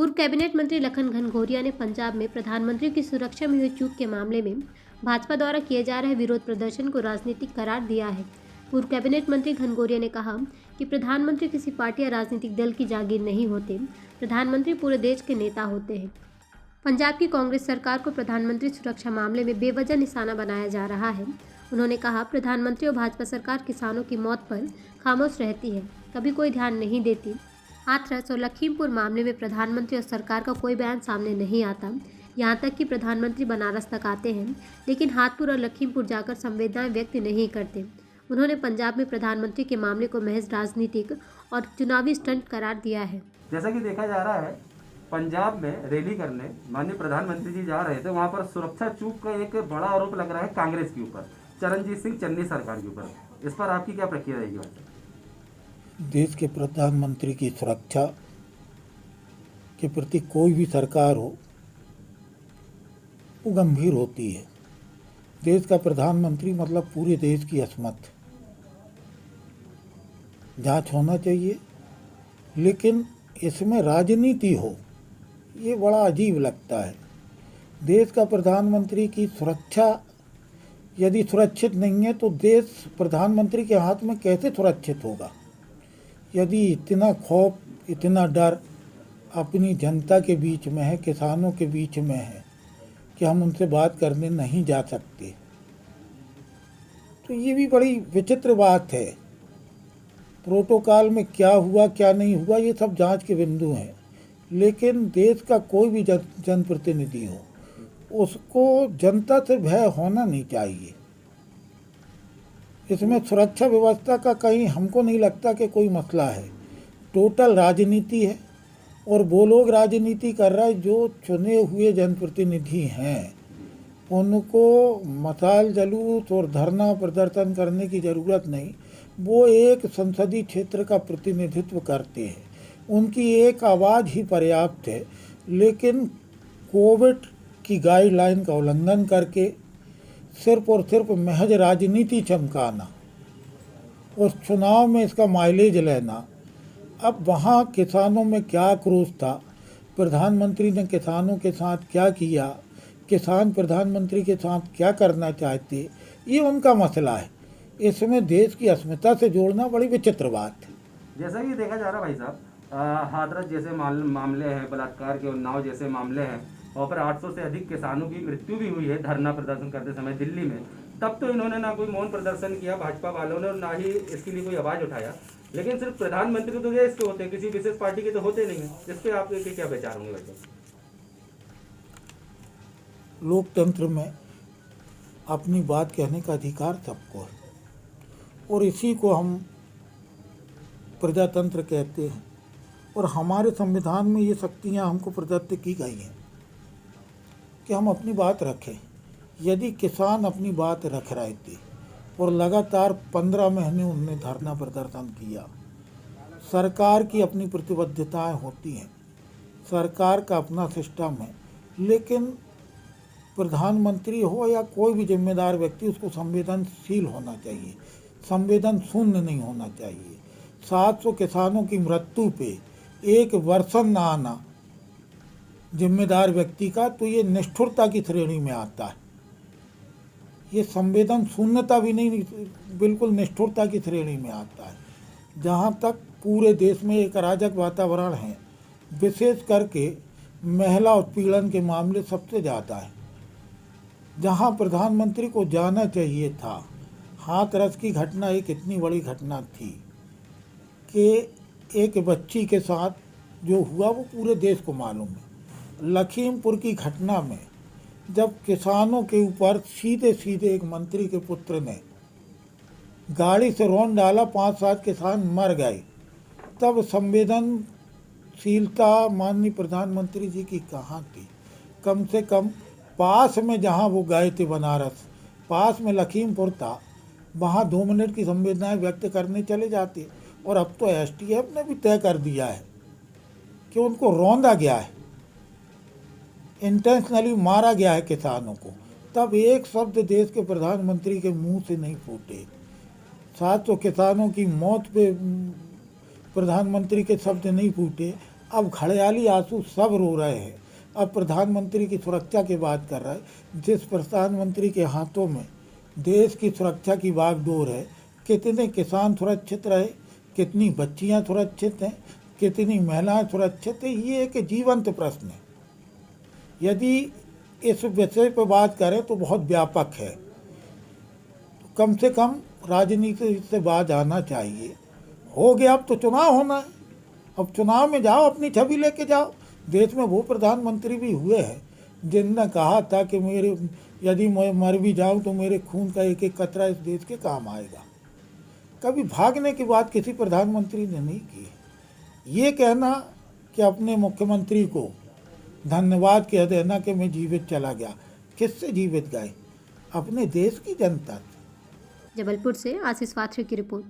पूर्व कैबिनेट मंत्री लखन घनघोरिया ने पंजाब में प्रधानमंत्री की सुरक्षा में हुई चूक के मामले में भाजपा द्वारा किए जा रहे विरोध प्रदर्शन को राजनीतिक करार दिया है। पूर्व कैबिनेट मंत्री घनघोरिया ने कहा कि प्रधानमंत्री किसी पार्टी या राजनीतिक दल की जागीर नहीं होते, प्रधानमंत्री पूरे देश के नेता होते हैं। पंजाब की कांग्रेस सरकार को प्रधानमंत्री सुरक्षा मामले में बेवजह निशाना बनाया जा रहा है। उन्होंने कहा, प्रधानमंत्री और भाजपा सरकार किसानों की मौत पर खामोश रहती है, कभी कोई ध्यान नहीं देती। हाथरस और लखीमपुर मामले में प्रधानमंत्री और सरकार का कोई बयान सामने नहीं आता। यहाँ तक कि प्रधानमंत्री बनारस तक आते हैं, लेकिन हाथपुर और लखीमपुर जाकर संवेदनाएं व्यक्त नहीं करते। उन्होंने पंजाब में प्रधानमंत्री के मामले को महज राजनीतिक और चुनावी स्टंट करार दिया है। जैसा कि देखा जा रहा है, पंजाब में रैली करने माननीय प्रधानमंत्री जी जा रहे थे, वहाँ पर सुरक्षा चूक का एक बड़ा आरोप लग रहा है कांग्रेस के ऊपर, चरणजीत सिंह चन्नी सरकार के ऊपर। इस पर आपकी क्या प्रतिक्रिया रहेगी? देश के प्रधानमंत्री की सुरक्षा के प्रति कोई भी सरकार हो वो गंभीर होती है। देश का प्रधानमंत्री मतलब पूरे देश की असमत जांच होना चाहिए, लेकिन इसमें राजनीति हो ये बड़ा अजीब लगता है। देश का प्रधानमंत्री की सुरक्षा यदि सुरक्षित नहीं है तो देश प्रधानमंत्री के हाथ में कैसे सुरक्षित होगा? यदि इतना खौफ, इतना डर अपनी जनता के बीच में है, किसानों के बीच में है कि हम उनसे बात करने नहीं जा सकते, तो ये भी बड़ी विचित्र बात है। प्रोटोकॉल में क्या हुआ क्या नहीं हुआ ये सब जांच के बिंदु हैं, लेकिन देश का कोई भी जनप्रतिनिधि हो उसको जनता से भय होना नहीं चाहिए। इसमें सुरक्षा व्यवस्था का कहीं हमको नहीं लगता कि कोई मसला है। टोटल राजनीति है और वो लोग राजनीति कर रहे हैं जो चुने हुए जनप्रतिनिधि हैं। उनको मशाल जुलूस और धरना प्रदर्शन करने की ज़रूरत नहीं, वो एक संसदीय क्षेत्र का प्रतिनिधित्व करते हैं, उनकी एक आवाज़ ही पर्याप्त है। लेकिन कोविड की गाइडलाइन का उल्लंघन करके सिर्फ और सिर्फ महज राजनीति चमकाना और चुनाव में इसका माइलेज लेना। अब वहाँ किसानों में क्या आक्रोश था, प्रधानमंत्री ने किसानों के साथ क्या किया, किसान प्रधानमंत्री के साथ क्या करना चाहते, ये उनका मसला है। इसमें देश की अस्मिता से जोड़ना बड़ी विचित्र बात है। जैसा कि देखा जा रहा है भाई साहब, हाथरस जैसे मामले हैं, बलात्कार के उन्नाव जैसे मामले हैं, और पर 800 से अधिक किसानों की मृत्यु भी हुई है धरना प्रदर्शन करते समय दिल्ली में। तब तो इन्होंने ना कोई मौन प्रदर्शन किया भाजपा वालों ने, और ना ही इसके लिए कोई आवाज़ उठाया। लेकिन सिर्फ प्रधानमंत्री तो ये इसके होते हैं, किसी विशेष पार्टी के तो होते नहीं हैं। इस पर आपके क्या विचार होंगे भाई साहब? लोकतंत्र में अपनी बात कहने का अधिकार सबको है और इसी को हम प्रजातंत्र कहते हैं, और हमारे संविधान में ये शक्तियाँ हमको प्रदत्त की गई हैं कि हम अपनी बात रखें। यदि किसान अपनी बात रख रहे थे और लगातार 15 महीने उनने धरना प्रदर्शन किया, सरकार की अपनी प्रतिबद्धताएं होती हैं, सरकार का अपना सिस्टम है, लेकिन प्रधानमंत्री हो या कोई भी जिम्मेदार व्यक्ति उसको संवेदनशील होना चाहिए, संवेदन शून्य नहीं होना चाहिए। 700 किसानों की मृत्यु पे एक वर्षन ना आना जिम्मेदार व्यक्ति का, तो ये निष्ठुरता की श्रेणी में आता है। ये संवेदन शून्यता भी नहीं, बिल्कुल निष्ठुरता की श्रेणी में आता है। जहाँ तक पूरे देश में एक अराजक वातावरण है, विशेष करके महिला उत्पीड़न के मामले सबसे ज़्यादा है। जहाँ प्रधानमंत्री को जाना चाहिए था, हाथरस की घटना एक इतनी बड़ी घटना थी कि एक बच्ची के साथ जो हुआ वो पूरे देश को मालूम है। लखीमपुर की घटना में जब किसानों के ऊपर सीधे सीधे एक मंत्री के पुत्र ने गाड़ी से रौंद डाला, 5-7 किसान मर गए, तब संवेदनशीलता माननीय प्रधानमंत्री जी की कहाँ थी? कम से कम पास में जहाँ वो गए थे बनारस, पास में लखीमपुर था, वहाँ 2 मिनट की संवेदनाएं व्यक्त करने चले जाते। और अब तो एसटीएफ ने भी तय कर दिया है कि उनको रौंदा गया है, इंटेंशनली मारा गया है किसानों को। तब एक शब्द देश के प्रधानमंत्री के मुंह से नहीं फूटे। 700 किसानों की मौत पे प्रधानमंत्री के शब्द नहीं फूटे। अब घड़ियाली आंसू सब रो रहे हैं। अब प्रधानमंत्री की सुरक्षा की बात कर रहा है। जिस प्रधानमंत्री के हाथों में देश की सुरक्षा की बागडोर है, कितने किसान सुरक्षित रहे, कितनी बच्चियां सुरक्षित हैं, कितनी महिलाएं सुरक्षित हैं, ये एक जीवंत प्रश्न है। यदि इस विषय पर बात करें तो बहुत व्यापक है। कम से कम राजनीति से बात आना चाहिए। हो गया, अब तो चुनाव होना है। अब चुनाव में जाओ, अपनी छवि लेके जाओ। देश में वो प्रधानमंत्री भी हुए हैं जिनने कहा था कि मेरे यदि मैं मर भी जाऊं तो मेरे खून का एक एक कतरा इस देश के काम आएगा। कभी भागने की बात किसी प्रधानमंत्री ने नहीं की। ये कहना कि अपने मुख्यमंत्री को धन्यवाद कह देना कि मैं जीवित चला गया, किससे जीवित गए? अपने देश की जनता। जबलपुर से आशीष पात्रे की रिपोर्ट।